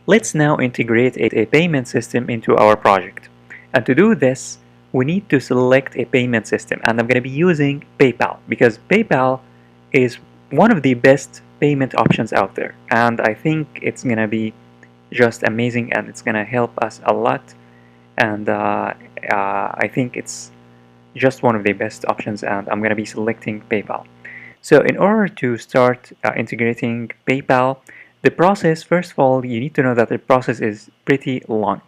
Let's now integrate a payment system into our project. And to do this, we need to select a payment system. And I'm going to be using PayPal because PayPal is one of the best payment options out there. And I think it's going to be just amazing and it's going to help us a lot. And I think it's just one of the best options, and I'm going to be selecting PayPal. So in order to start integrating PayPal, the process, first of all, you need to know that the process is pretty long.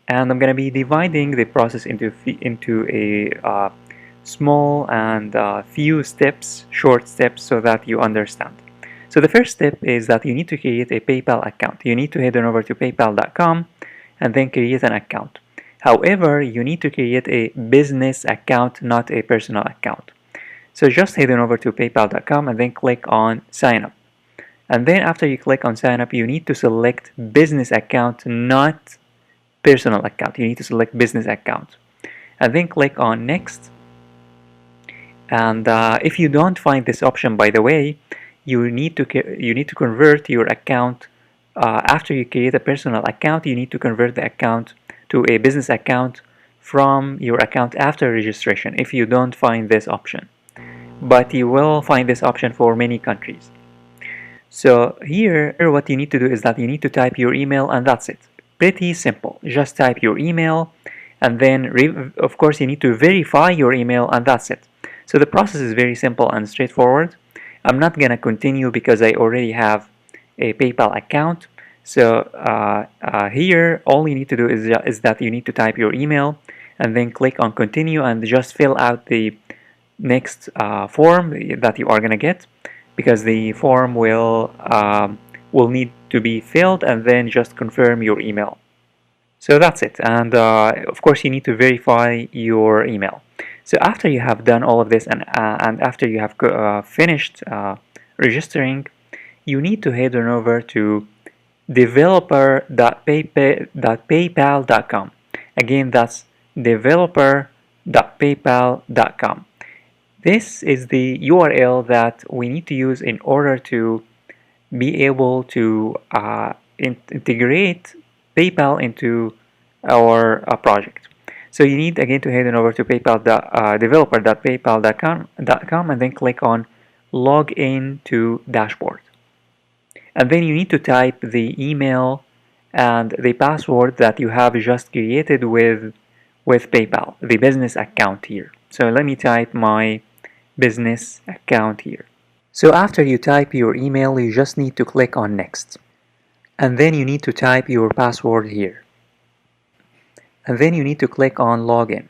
And I'm going to be dividing the process into a small and few steps, short steps, so that you understand. So the first step is that you need to create a PayPal account. You need to head on over to paypal.com and then create an account. However, you need to create a business account, not a personal account. So just head on over to paypal.com and then click on sign up. And then after you click on sign up, you need to select business account, not personal account. You need to select business account. And then click on next. And if you don't find this option, by the way, you need to convert your account after you create a personal account. You need to convert the account to a business account from your account after registration if you don't find this option. But you will find this option for many countries. So here what you need to do is that you need to type your email, and that's it. Pretty simple. Just type your email, and then of course you need to verify your email, and that's it. So the process is very simple and straightforward. I'm not gonna continue because I already have a PayPal account. So here all you need to do is that you need to type your email and then click on continue and just fill out the next form that you are gonna get, because the form will need to be filled, and then just confirm your email. So that's it. And of course you need to verify your email. So after you have done all of this and after you have finished registering, you need to head on over to developer.paypal.com. Again, that's developer.paypal.com. This is the URL that we need to use in order to be able to integrate PayPal into our project. So you need again to head on over to developer.paypal.com and then click on log in to dashboard. And then you need to type the email and the password that you have just created with PayPal, the business account here. So let me type my business account here. So after you type your email, you just need to click on next. And then you need to type your password here. And then you need to click on login.